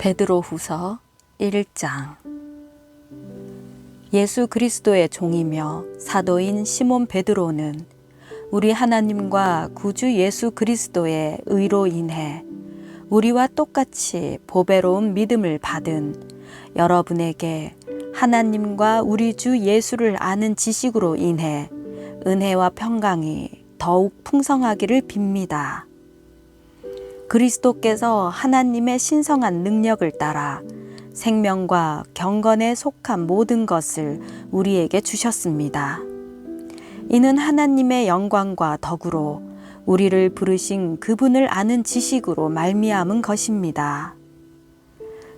베드로후서 1장. 예수 그리스도의 종이며 사도인 시몬 베드로는 우리 하나님과 구주 예수 그리스도의 의로 인해 우리와 똑같이 보배로운 믿음을 받은 여러분에게 하나님과 우리 주 예수를 아는 지식으로 인해 은혜와 평강이 더욱 풍성하기를 빕니다. 그리스도께서 하나님의 신성한 능력을 따라 생명과 경건에 속한 모든 것을 우리에게 주셨습니다. 이는 하나님의 영광과 덕으로 우리를 부르신 그분을 아는 지식으로 말미암은 것입니다.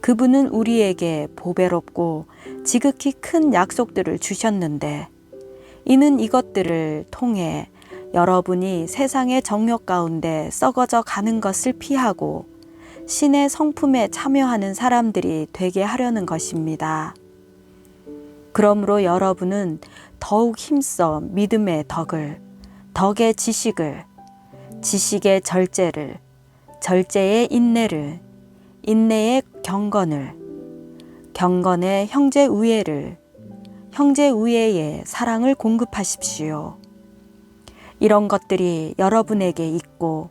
그분은 우리에게 보배롭고 지극히 큰 약속들을 주셨는데 이는 이것들을 통해 여러분이 세상의 정욕 가운데 썩어져 가는 것을 피하고 신의 성품에 참여하는 사람들이 되게 하려는 것입니다. 그러므로 여러분은 더욱 힘써 믿음의 덕을, 덕의 지식을, 지식의 절제를, 절제의 인내를, 인내의 경건을, 경건의 형제 우애를, 형제 우애의 사랑을 공급하십시오. 이런 것들이 여러분에게 있고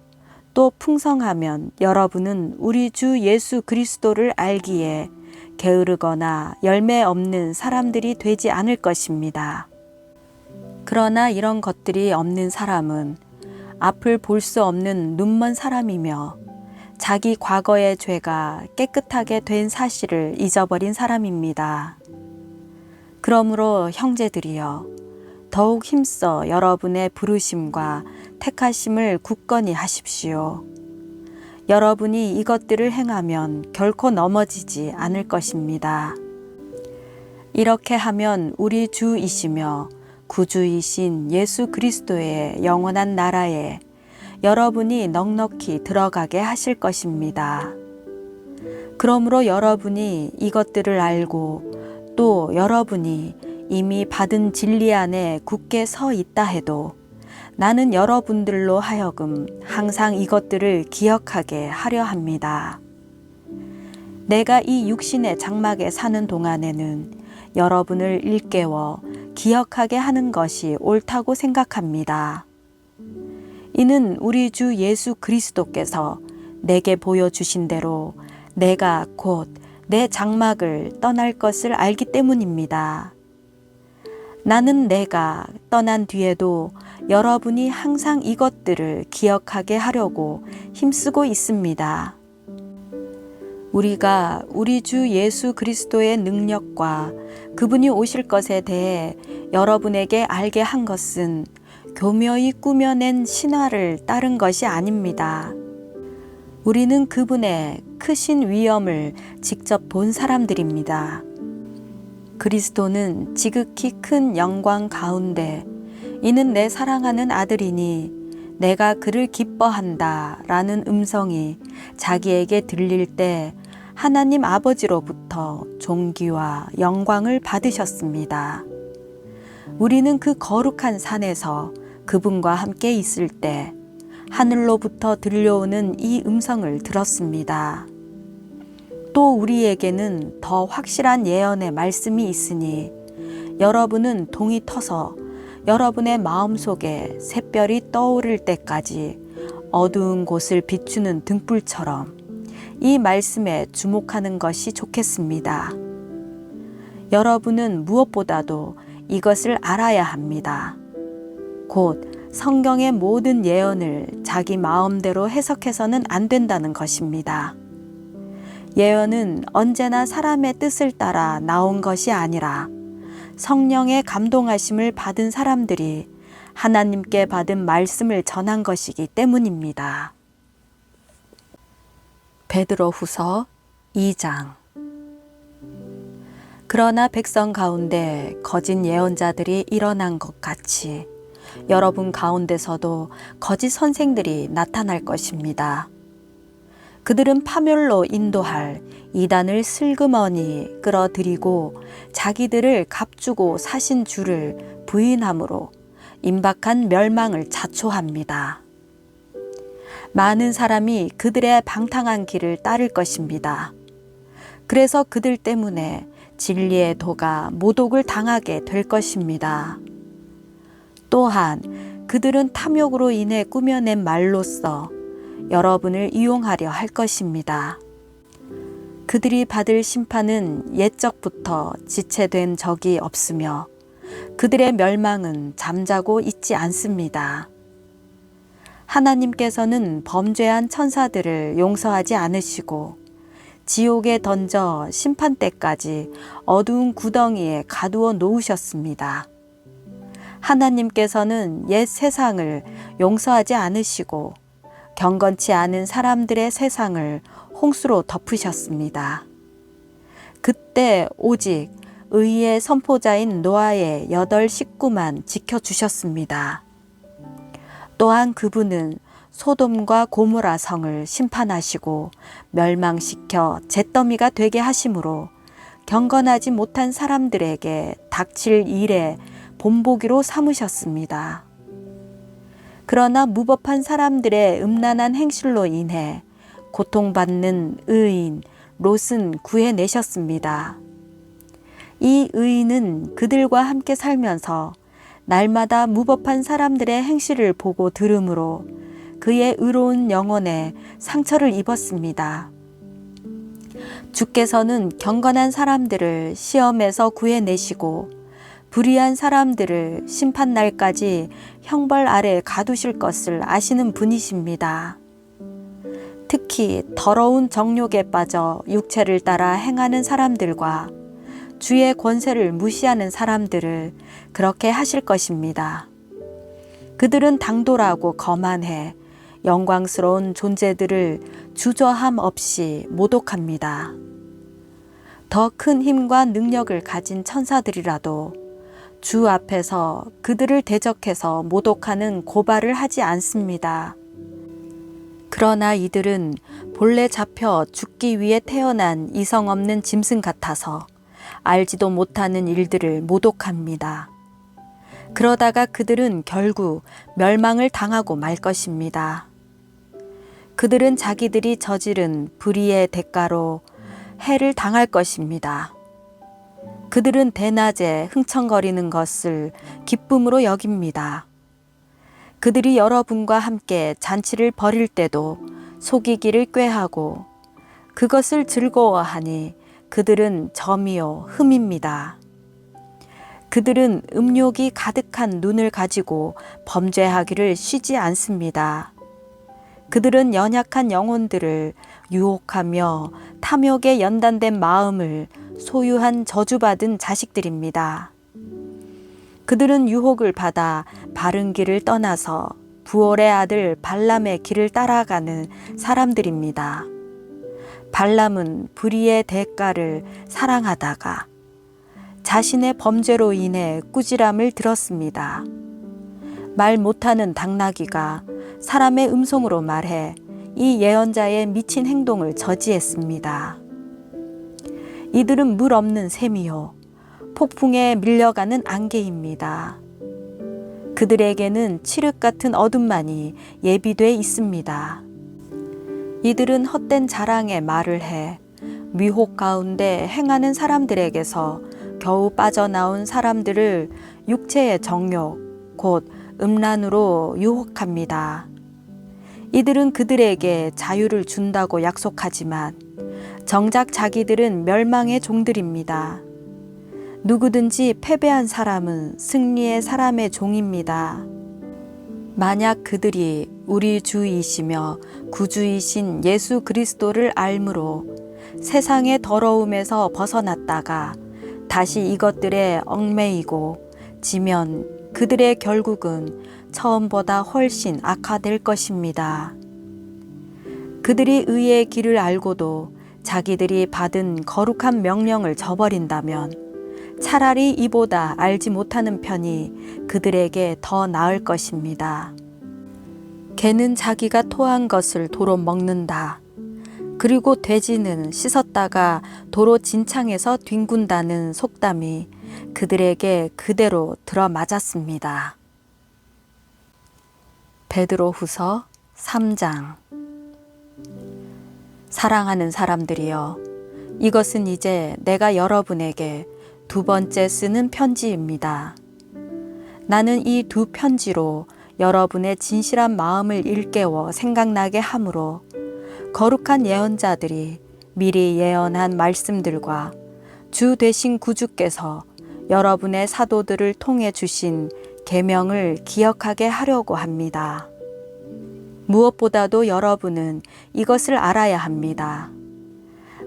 또 풍성하면 여러분은 우리 주 예수 그리스도를 알기에 게으르거나 열매 없는 사람들이 되지 않을 것입니다. 그러나 이런 것들이 없는 사람은 앞을 볼 수 없는 눈먼 사람이며 자기 과거의 죄가 깨끗하게 된 사실을 잊어버린 사람입니다. 그러므로 형제들이여 더욱 힘써 여러분의 부르심과 택하심을 굳건히 하십시오. 여러분이 이것들을 행하면 결코 넘어지지 않을 것입니다. 이렇게 하면 우리 주이시며 구주이신 예수 그리스도의 영원한 나라에 여러분이 넉넉히 들어가게 하실 것입니다. 그러므로 여러분이 이것들을 알고 또 여러분이 이미 받은 진리 안에 굳게 서 있다 해도 나는 여러분들로 하여금 항상 이것들을 기억하게 하려 합니다. 내가 이 육신의 장막에 사는 동안에는 여러분을 일깨워 기억하게 하는 것이 옳다고 생각합니다. 이는 우리 주 예수 그리스도께서 내게 보여주신 대로 내가 곧 내 장막을 떠날 것을 알기 때문입니다. 나는 내가 떠난 뒤에도 여러분이 항상 이것들을 기억하게 하려고 힘쓰고 있습니다. 우리가 우리 주 예수 그리스도의 능력과 그분이 오실 것에 대해 여러분에게 알게 한 것은 교묘히 꾸며낸 신화를 따른 것이 아닙니다. 우리는 그분의 크신 위엄을 직접 본 사람들입니다. 그리스도는 지극히 큰 영광 가운데 이는 내 사랑하는 아들이니 내가 그를 기뻐한다 라는 음성이 자기에게 들릴 때 하나님 아버지로부터 존귀와 영광을 받으셨습니다. 우리는 그 거룩한 산에서 그분과 함께 있을 때 하늘로부터 들려오는 이 음성을 들었습니다. 또 우리에게는 더 확실한 예언의 말씀이 있으니 여러분은 동이 터서 여러분의 마음속에 샛별이 떠오를 때까지 어두운 곳을 비추는 등불처럼 이 말씀에 주목하는 것이 좋겠습니다. 여러분은 무엇보다도 이것을 알아야 합니다. 곧 성경의 모든 예언을 자기 마음대로 해석해서는 안 된다는 것입니다. 예언은 언제나 사람의 뜻을 따라 나온 것이 아니라 성령의 감동하심을 받은 사람들이 하나님께 받은 말씀을 전한 것이기 때문입니다. 베드로후서 2장. 그러나 백성 가운데 거짓 예언자들이 일어난 것 같이 여러분 가운데서도 거짓 선생들이 나타날 것입니다. 그들은 파멸로 인도할 이단을 슬그머니 끌어들이고 자기들을 값주고 사신 주를 부인함으로 임박한 멸망을 자초합니다. 많은 사람이 그들의 방탕한 길을 따를 것입니다. 그래서 그들 때문에 진리의 도가 모독을 당하게 될 것입니다. 또한 그들은 탐욕으로 인해 꾸며낸 말로써 여러분을 이용하려 할 것입니다. 그들이 받을 심판은 옛적부터 지체된 적이 없으며 그들의 멸망은 잠자고 있지 않습니다. 하나님께서는 범죄한 천사들을 용서하지 않으시고 지옥에 던져 심판 때까지 어두운 구덩이에 가두어 놓으셨습니다. 하나님께서는 옛 세상을 용서하지 않으시고 경건치 않은 사람들의 세상을 홍수로 덮으셨습니다. 그때 오직 의의 선포자인 노아의 8 식구만 지켜주셨습니다. 또한 그분은 소돔과 고모라 성을 심판하시고 멸망시켜 잿더미가 되게 하심으로 경건하지 못한 사람들에게 닥칠 일에 본보기로 삼으셨습니다. 그러나 무법한 사람들의 음란한 행실로 인해 고통받는 의인 롯은 구해내셨습니다. 이 의인은 그들과 함께 살면서 날마다 무법한 사람들의 행실을 보고 들으므로 그의 의로운 영혼에 상처를 입었습니다. 주께서는 경건한 사람들을 시험에서 구해내시고 불의한 사람들을 심판날까지 형벌 아래 가두실 것을 아시는 분이십니다. 특히 더러운 정욕에 빠져 육체를 따라 행하는 사람들과 주의 권세를 무시하는 사람들을 그렇게 하실 것입니다. 그들은 당돌하고 거만해 영광스러운 존재들을 주저함 없이 모독합니다. 더 큰 힘과 능력을 가진 천사들이라도 주 앞에서 그들을 대적해서 모독하는 고발을 하지 않습니다. 그러나 이들은 본래 잡혀 죽기 위해 태어난 이성 없는 짐승 같아서 알지도 못하는 일들을 모독합니다. 그러다가 그들은 결국 멸망을 당하고 말 것입니다. 그들은 자기들이 저지른 불의의 대가로 해를 당할 것입니다. 그들은 대낮에 흥청거리는 것을 기쁨으로 여깁니다. 그들이 여러분과 함께 잔치를 벌일 때도 속이기를 꾀하고 그것을 즐거워하니 그들은 점이요 흠입니다. 그들은 음욕이 가득한 눈을 가지고 범죄하기를 쉬지 않습니다. 그들은 연약한 영혼들을 유혹하며 탐욕에 연단된 마음을 소유한 저주받은 자식들입니다. 그들은 유혹을 받아 바른 길을 떠나서 부올의 아들 발람의 길을 따라가는 사람들입니다. 발람은 불의의 대가를 사랑하다가 자신의 범죄로 인해 꾸지람을 들었습니다. 말 못하는 당나귀가 사람의 음성으로 말해 이 예언자의 미친 행동을 저지했습니다. 이들은 물 없는 샘이요 폭풍에 밀려가는 안개입니다. 그들에게는 칠흑 같은 어둠만이 예비돼 있습니다. 이들은 헛된 자랑에 말을 해 미혹 가운데 행하는 사람들에게서 겨우 빠져나온 사람들을 육체의 정욕, 곧 음란으로 유혹합니다. 이들은 그들에게 자유를 준다고 약속하지만 정작 자기들은 멸망의 종들입니다. 누구든지 패배한 사람은 승리의 사람의 종입니다. 만약 그들이 우리 주이시며 구주이신 예수 그리스도를 알므로 세상의 더러움에서 벗어났다가 다시 이것들에 얽매이고 지면 그들의 결국은 처음보다 훨씬 악화될 것입니다. 그들이 의의 길을 알고도 자기들이 받은 거룩한 명령을 저버린다면 차라리 이보다 알지 못하는 편이 그들에게 더 나을 것입니다. 개는 자기가 토한 것을 도로 먹는다. 그리고 돼지는 씻었다가 도로 진창에서 뒹군다는 속담이 그들에게 그대로 들어맞았습니다. 베드로후서 3장. 사랑하는 사람들이여, 이것은 이제 내가 여러분에게 두 번째 쓰는 편지입니다. 나는 이 두 편지로 여러분의 진실한 마음을 일깨워 생각나게 하므로 거룩한 예언자들이 미리 예언한 말씀들과 주 되신 구주께서 여러분의 사도들을 통해 주신 계명을 기억하게 하려고 합니다. 무엇보다도 여러분은 이것을 알아야 합니다.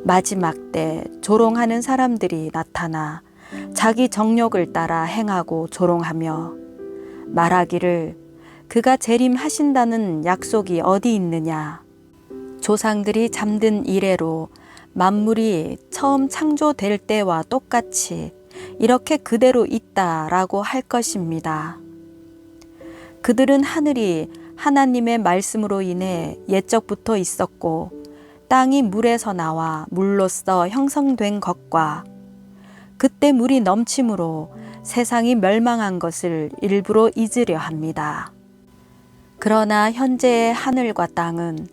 마지막 때 조롱하는 사람들이 나타나 자기 정욕을 따라 행하고 조롱하며 말하기를 그가 재림하신다는 약속이 어디 있느냐. 조상들이 잠든 이래로 만물이 처음 창조될 때와 똑같이 이렇게 그대로 있다라고 할 것입니다. 그들은 하늘이 하나님의 말씀으로 인해 옛적부터 있었고 땅이 물에서 나와 물로써 형성된 것과 그때 물이 넘침으로 세상이 멸망한 것을 일부러 잊으려 합니다. 그러나 현재의 하늘과 땅은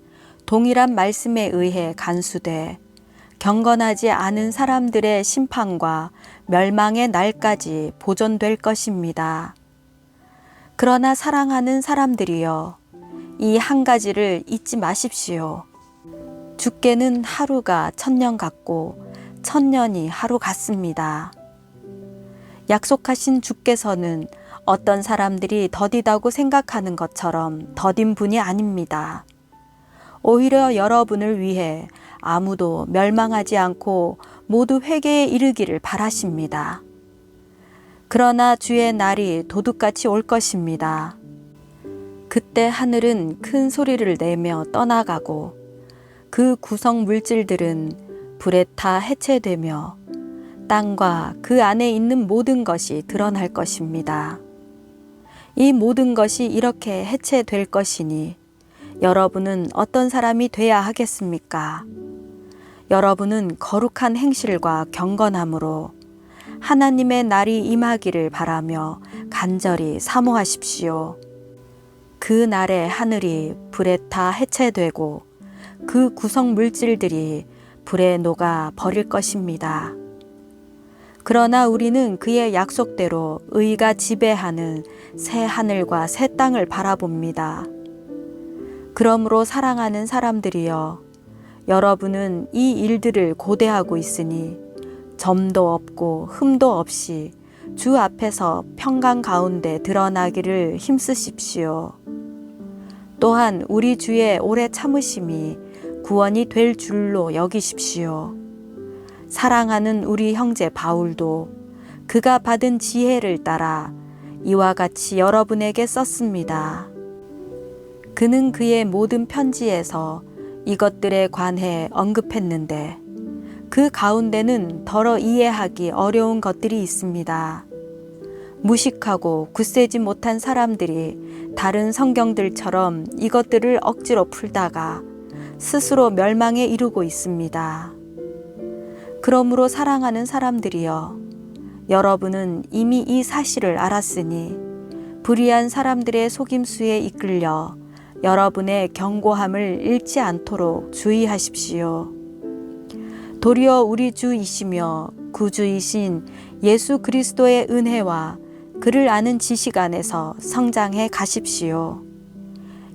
동일한 말씀에 의해 간수돼 경건하지 않은 사람들의 심판과 멸망의 날까지 보존될 것입니다. 그러나 사랑하는 사람들이여, 이 한 가지를 잊지 마십시오. 주께는 하루가 1000년 같고 1000년이 하루 같습니다. 약속하신 주께서는 어떤 사람들이 더디다고 생각하는 것처럼 더딘 분이 아닙니다. 오히려 여러분을 위해 아무도 멸망하지 않고 모두 회개에 이르기를 바라십니다. 그러나 주의 날이 도둑같이 올 것입니다. 그때 하늘은 큰 소리를 내며 떠나가고 그 구성 물질들은 불에 타 해체되며 땅과 그 안에 있는 모든 것이 드러날 것입니다. 이 모든 것이 이렇게 해체될 것이니 여러분은 어떤 사람이 돼야 하겠습니까? 여러분은 거룩한 행실과 경건함으로 하나님의 날이 임하기를 바라며 간절히 사모하십시오. 그 날에 하늘이 불에 타 해체되고 그 구성 물질들이 불에 녹아 버릴 것입니다. 그러나 우리는 그의 약속대로 의가 지배하는 새 하늘과 새 땅을 바라봅니다. 그러므로 사랑하는 사람들이여, 여러분은 이 일들을 고대하고 있으니 점도 없고 흠도 없이 주 앞에서 평강 가운데 드러나기를 힘쓰십시오. 또한 우리 주의 오래 참으심이 구원이 될 줄로 여기십시오. 사랑하는 우리 형제 바울도 그가 받은 지혜를 따라 이와 같이 여러분에게 썼습니다. 그는 그의 모든 편지에서 이것들에 관해 언급했는데 그 가운데는 더러 이해하기 어려운 것들이 있습니다. 무식하고 굳세지 못한 사람들이 다른 성경들처럼 이것들을 억지로 풀다가 스스로 멸망에 이르고 있습니다. 그러므로 사랑하는 사람들이여, 여러분은 이미 이 사실을 알았으니 불의한 사람들의 속임수에 이끌려 여러분의 견고함을 잃지 않도록 주의하십시오. 도리어 우리 주이시며 구주이신 예수 그리스도의 은혜와 그를 아는 지식 안에서 성장해 가십시오.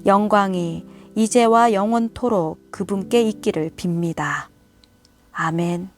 영광이 이제와 영원토록 그분께 있기를 빕니다. 아멘.